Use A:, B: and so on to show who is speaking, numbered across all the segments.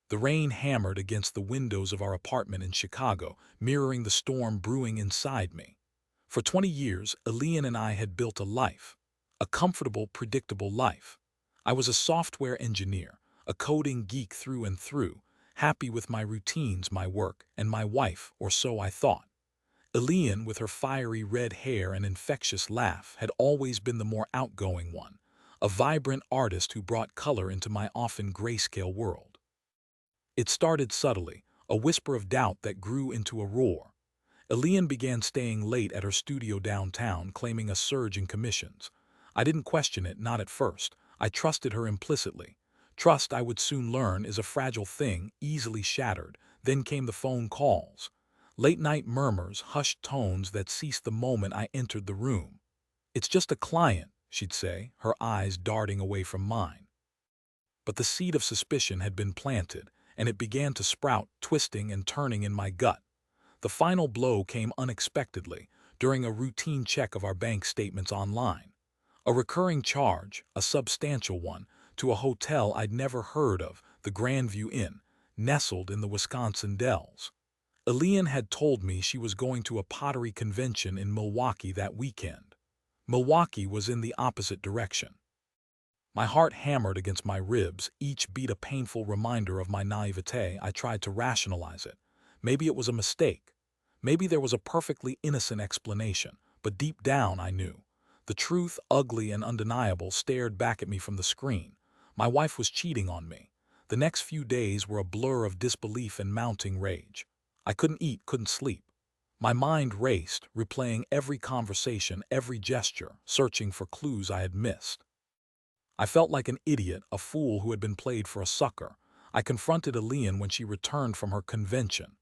A: The rain hammered against the windows of our apartment in Chicago, mirroring the storm brewing inside me. For 20 years, Elian and I had built a life. A comfortable, predictable life. I was a software engineer, a coding geek through and through, happy with my routines, my work, and my wife, or so I thought. Elian, with her fiery red hair and infectious laugh, had always been the more outgoing one, a vibrant artist who brought color into my often grayscale world. It started subtly, a whisper of doubt that grew into a roar. Elian began staying late at her studio downtown, claiming a surge in commissions. I didn't question it, not at first. I trusted her implicitly. Trust, I would soon learn, is a fragile thing, easily shattered. Then came the phone calls. Late-night murmurs, hushed tones that ceased the moment I entered the room. "It's just a client," she'd say, her eyes darting away from mine. But the seed of suspicion had been planted, and it began to sprout, twisting and turning in my gut. The final blow came unexpectedly, during a routine check of our bank statements online. A recurring charge, a substantial one, to a hotel I'd never heard of, the Grandview Inn, nestled in the Wisconsin Dells. Elian had told me she was going to a pottery convention in Milwaukee that weekend. Milwaukee was in the opposite direction. My heart hammered against my ribs, each beat a painful reminder of my naivete. I tried to rationalize it. Maybe it was a mistake. Maybe there was a perfectly innocent explanation, but deep down I knew. The truth, ugly and undeniable, stared back at me from the screen. My wife was cheating on me. The next few days were a blur of disbelief and mounting rage. I couldn't eat, couldn't sleep. My mind raced, replaying every conversation, every gesture, searching for clues I had missed. I felt like an idiot, a fool who had been played for a sucker. I confronted Elian when she returned from her convention.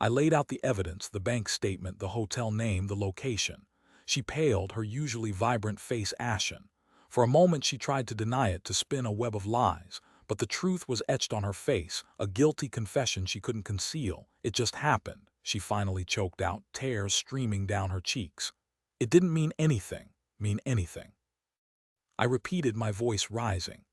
A: I laid out the evidence, the bank statement, the hotel name, the location. She paled, her usually vibrant face ashen. For a moment she tried to deny it, to spin a web of lies, but the truth was etched on her face, a guilty confession she couldn't conceal. "It just happened," she finally choked out, tears streaming down her cheeks. "It didn't mean anything." I repeated, my voice rising.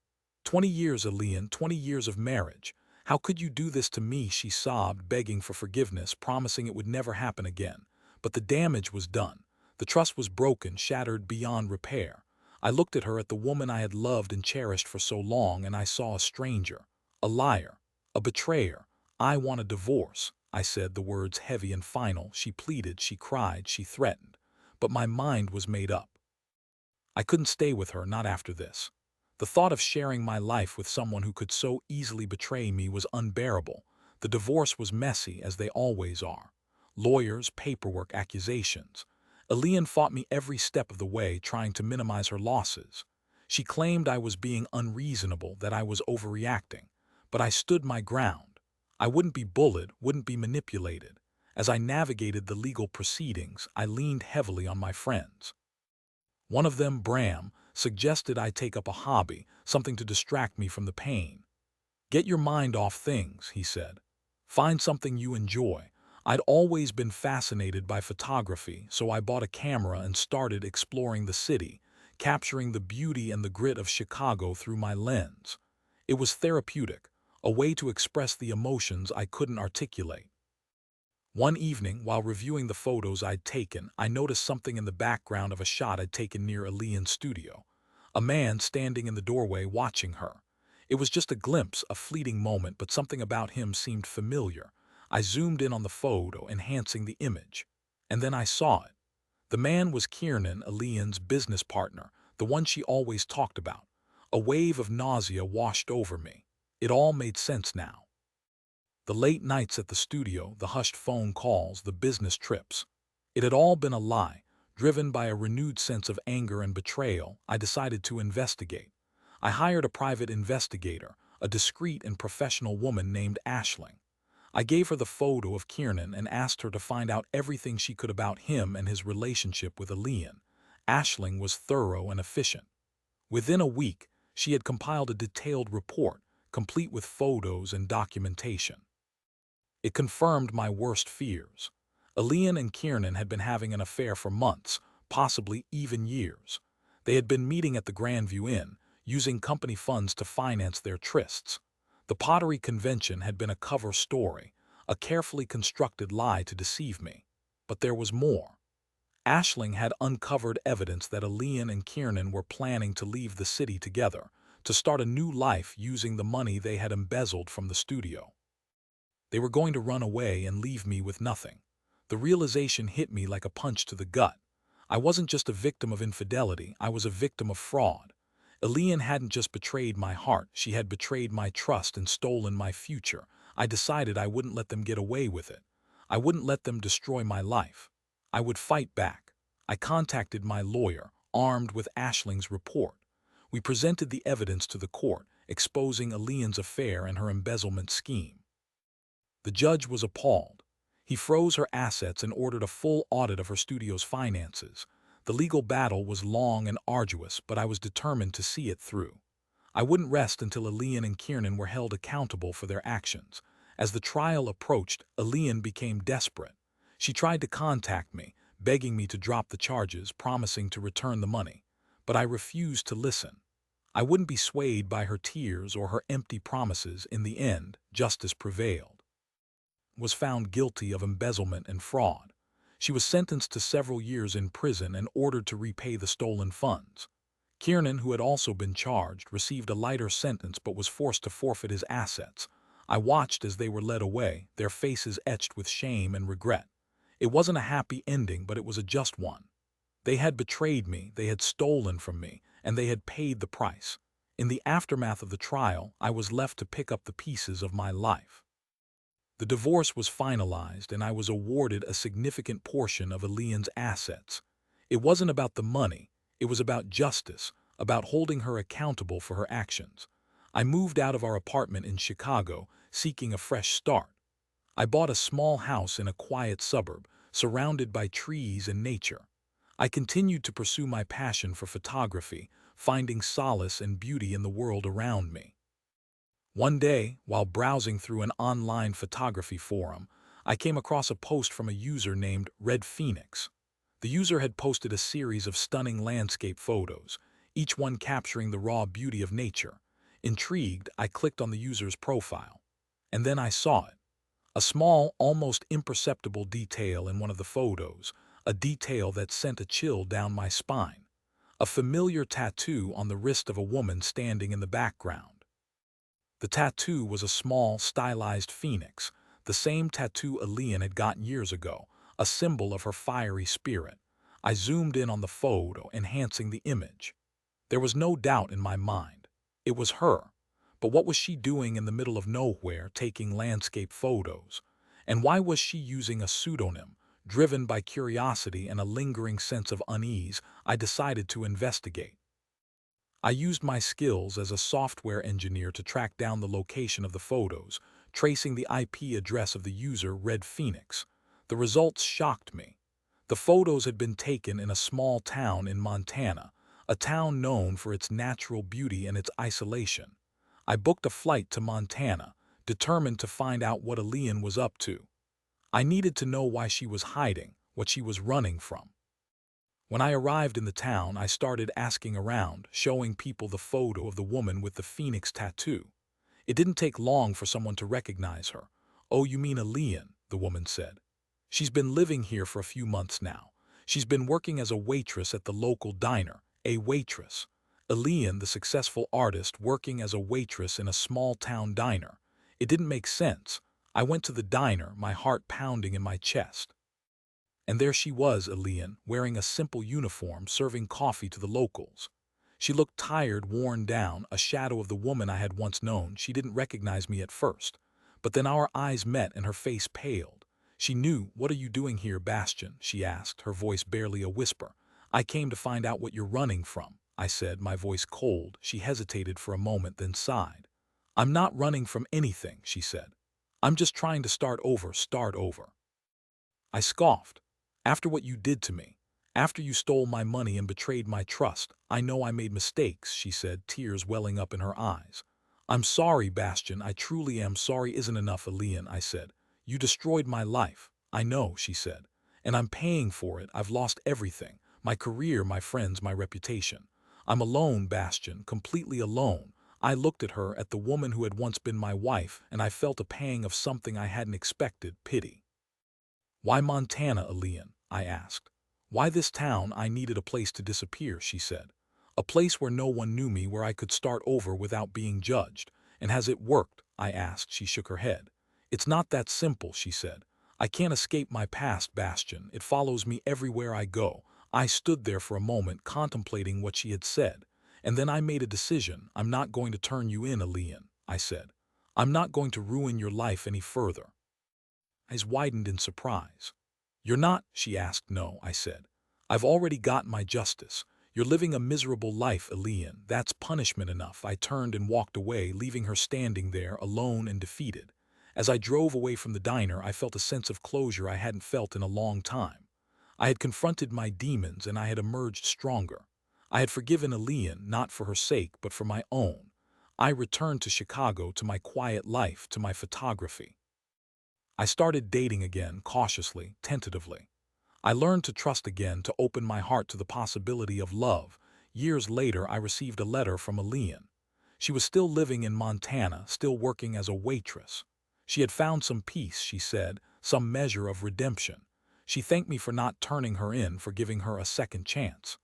A: 20 years, Elian, 20 years of marriage. How could you do this to me?" she sobbed, begging for forgiveness, promising it would never happen again. But the damage was done. The trust was broken, shattered beyond repair. I looked at her, at the woman I had loved and cherished for so long, and I saw a stranger, a liar, a betrayer. "I want a divorce," I said, the words heavy and final. She pleaded, she cried, she threatened. But my mind was made up. I couldn't stay with her, not after this. The thought of sharing my life with someone who could so easily betray me was unbearable. The divorce was messy, as they always are. Lawyers, paperwork, accusations. Elian fought me every step of the way, trying to minimize her losses. She claimed I was being unreasonable, that I was overreacting. But I stood my ground. I wouldn't be bullied, wouldn't be manipulated. As I navigated the legal proceedings, I leaned heavily on my friends. One of them, Bram, suggested I take up a hobby, something to distract me from the pain. "Get your mind off things," he said. "Find something you enjoy." I'd always been fascinated by photography, so I bought a camera and started exploring the city, capturing the beauty and the grit of Chicago through my lens. It was therapeutic, a way to express the emotions I couldn't articulate. One evening, while reviewing the photos I'd taken, I noticed something in the background of a shot I'd taken near Elian's studio. A man standing in the doorway watching her. It was just a glimpse, a fleeting moment, but something about him seemed familiar. I zoomed in on the photo, enhancing the image. And then I saw it. The man was Kiernan, Elian's business partner, the one she always talked about. A wave of nausea washed over me. It all made sense now. The late nights at the studio, the hushed phone calls, the business trips. It had all been a lie. Driven by a renewed sense of anger and betrayal, I decided to investigate. I hired a private investigator, a discreet and professional woman named Aisling. I gave her the photo of Kiernan and asked her to find out everything she could about him and his relationship with Elian. Aisling was thorough and efficient. Within a week, she had compiled a detailed report, complete with photos and documentation. It confirmed my worst fears. Elian and Kiernan had been having an affair for months, possibly even years. They had been meeting at the Grandview Inn, using company funds to finance their trysts. The pottery convention had been a cover story, a carefully constructed lie to deceive me. But there was more. Aisling had uncovered evidence that Elian and Kiernan were planning to leave the city together, to start a new life using the money they had embezzled from the studio. They were going to run away and leave me with nothing. The realization hit me like a punch to the gut. I wasn't just a victim of infidelity, I was a victim of fraud. Elian hadn't just betrayed my heart, she had betrayed my trust and stolen my future. I decided I wouldn't let them get away with it. I wouldn't let them destroy my life. I would fight back. I contacted my lawyer, armed with Aisling's report. We presented the evidence to the court, exposing Elian's affair and her embezzlement scheme. The judge was appalled. He froze her assets and ordered a full audit of her studio's finances. The legal battle was long and arduous, but I was determined to see it through. I wouldn't rest until Elian and Kiernan were held accountable for their actions. As the trial approached, Elian became desperate. She tried to contact me, begging me to drop the charges, promising to return the money. But I refused to listen. I wouldn't be swayed by her tears or her empty promises. In the end, justice prevailed. Was found guilty of embezzlement and fraud. She was sentenced to several years in prison and ordered to repay the stolen funds. Kiernan, who had also been charged, received a lighter sentence but was forced to forfeit his assets. I watched as they were led away, their faces etched with shame and regret. It wasn't a happy ending, but it was a just one. They had betrayed me, they had stolen from me, and they had paid the price. In the aftermath of the trial, I was left to pick up the pieces of my life. The divorce was finalized, and I was awarded a significant portion of Elian's assets. It wasn't about the money, it was about justice, about holding her accountable for her actions. I moved out of our apartment in Chicago, seeking a fresh start. I bought a small house in a quiet suburb, surrounded by trees and nature. I continued to pursue my passion for photography, finding solace and beauty in the world around me. One day, while browsing through an online photography forum, I came across a post from a user named Red Phoenix. The user had posted a series of stunning landscape photos, each one capturing the raw beauty of nature. Intrigued, I clicked on the user's profile. And then I saw it. A small, almost imperceptible detail in one of the photos, a detail that sent a chill down my spine. A familiar tattoo on the wrist of a woman standing in the background. The tattoo was a small, stylized phoenix, the same tattoo Elian had gotten years ago, a symbol of her fiery spirit. I zoomed in on the photo, enhancing the image. There was no doubt in my mind. It was her. But what was she doing in the middle of nowhere, taking landscape photos? And why was she using a pseudonym? Driven by curiosity and a lingering sense of unease, I decided to investigate. I used my skills as a software engineer to track down the location of the photos, tracing the IP address of the user Red Phoenix. The results shocked me. The photos had been taken in a small town in Montana, a town known for its natural beauty and its isolation. I booked a flight to Montana, determined to find out what Elian was up to. I needed to know why she was hiding, what she was running from. When I arrived in the town, I started asking around, showing people the photo of the woman with the phoenix tattoo. It didn't take long for someone to recognize her. "Oh, you mean Elian," the woman said. "She's been living here for a few months now. She's been working as a waitress at the local diner." A waitress. Elian, the successful artist, working as a waitress in a small-town diner. It didn't make sense. I went to the diner, my heart pounding in my chest. And there she was, Elian, wearing a simple uniform, serving coffee to the locals. She looked tired, worn down, a shadow of the woman I had once known. She didn't recognize me at first. But then our eyes met and her face paled. She knew. "What are you doing here, Bastian?" she asked, her voice barely a whisper. "I came to find out what you're running from," I said, my voice cold. She hesitated for a moment, then sighed. "I'm not running from anything," she said. "I'm just trying to start over, start over." I scoffed. "After what you did to me, after you stole my money and betrayed my trust, I know I made mistakes," she said, tears welling up in her eyes. "I'm sorry, Bastian, I truly am sorry." "Isn't enough, Elian," I said. "You destroyed my life." "I know," she said. "And I'm paying for it. I've lost everything. My career, my friends, my reputation. I'm alone, Bastian, completely alone. I looked at her, at the woman who had once been my wife, and I felt a pang of something I hadn't expected, pity. "Why Montana, Elian?" I asked. "Why this town?" "I needed a place to disappear," she said. "A place where no one knew me, where I could start over without being judged." "And has it worked?" I asked. She shook her head. "It's not that simple," she said. "I can't escape my past, Bastion. It follows me everywhere I go." I stood there for a moment, contemplating what she had said. And then I made a decision. "I'm not going to turn you in, Elian," I said. "I'm not going to ruin your life any further." Eyes widened in surprise. "You're not?" she asked. "No," I said. "I've already got my justice. You're living a miserable life, Elian. That's punishment enough." I turned and walked away, leaving her standing there, alone and defeated. As I drove away from the diner, I felt a sense of closure I hadn't felt in a long time. I had confronted my demons, and I had emerged stronger. I had forgiven Elian, not for her sake, but for my own. I returned to Chicago, to my quiet life, to my photography. I started dating again, cautiously, tentatively. I learned to trust again, to open my heart to the possibility of love. Years later, I received a letter from Elian. She was still living in Montana, still working as a waitress. She had found some peace, she said, some measure of redemption. She thanked me for not turning her in, for giving her a second chance.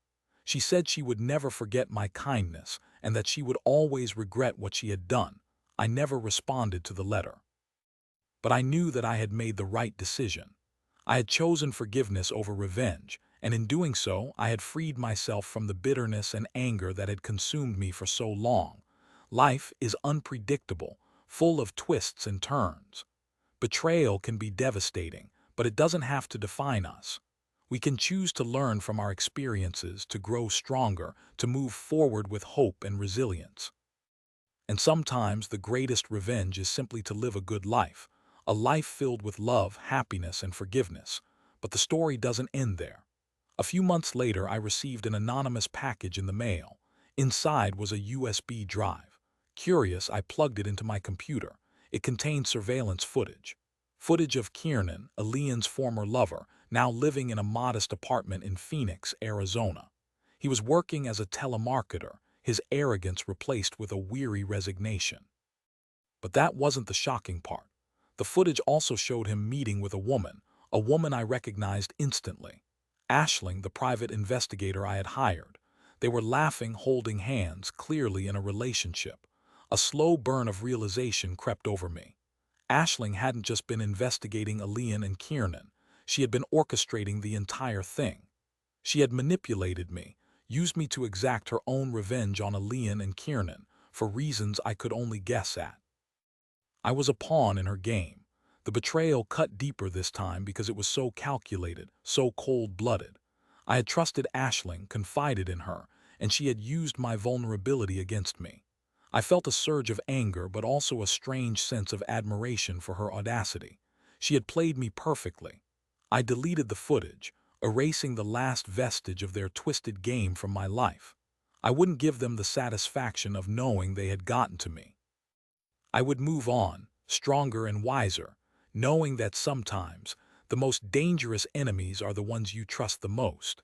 A: She said she would never forget my kindness, and that she would always regret what she had done. I never responded to the letter. But I knew that I had made the right decision. I had chosen forgiveness over revenge, and in doing so, I had freed myself from the bitterness and anger that had consumed me for so long. Life is unpredictable, full of twists and turns. Betrayal can be devastating, but it doesn't have to define us. We can choose to learn from our experiences, to grow stronger, to move forward with hope and resilience. And sometimes the greatest revenge is simply to live a good life, a life filled with love, happiness, and forgiveness. But the story doesn't end there. A few months later, I received an anonymous package in the mail. Inside was a USB drive. Curious, I plugged it into my computer. It contained surveillance footage. Footage of Kiernan, Elian's former lover, now living in a modest apartment in Phoenix, Arizona. He was working as a telemarketer, his arrogance replaced with a weary resignation. But that wasn't the shocking part. The footage also showed him meeting with a woman I recognized instantly. Aisling, the private investigator I had hired. They were laughing, holding hands, clearly in a relationship. A slow burn of realization crept over me. Aisling hadn't just been investigating Elian and Kiernan. She had been orchestrating the entire thing. She had manipulated me, used me to exact her own revenge on Elian and Kiernan, for reasons I could only guess at. I was a pawn in her game. The betrayal cut deeper this time because it was so calculated, so cold-blooded. I had trusted Aisling, confided in her, and she had used my vulnerability against me. I felt a surge of anger, but also a strange sense of admiration for her audacity. She had played me perfectly. I deleted the footage, erasing the last vestige of their twisted game from my life. I wouldn't give them the satisfaction of knowing they had gotten to me. I would move on, stronger and wiser, knowing that sometimes the most dangerous enemies are the ones you trust the most.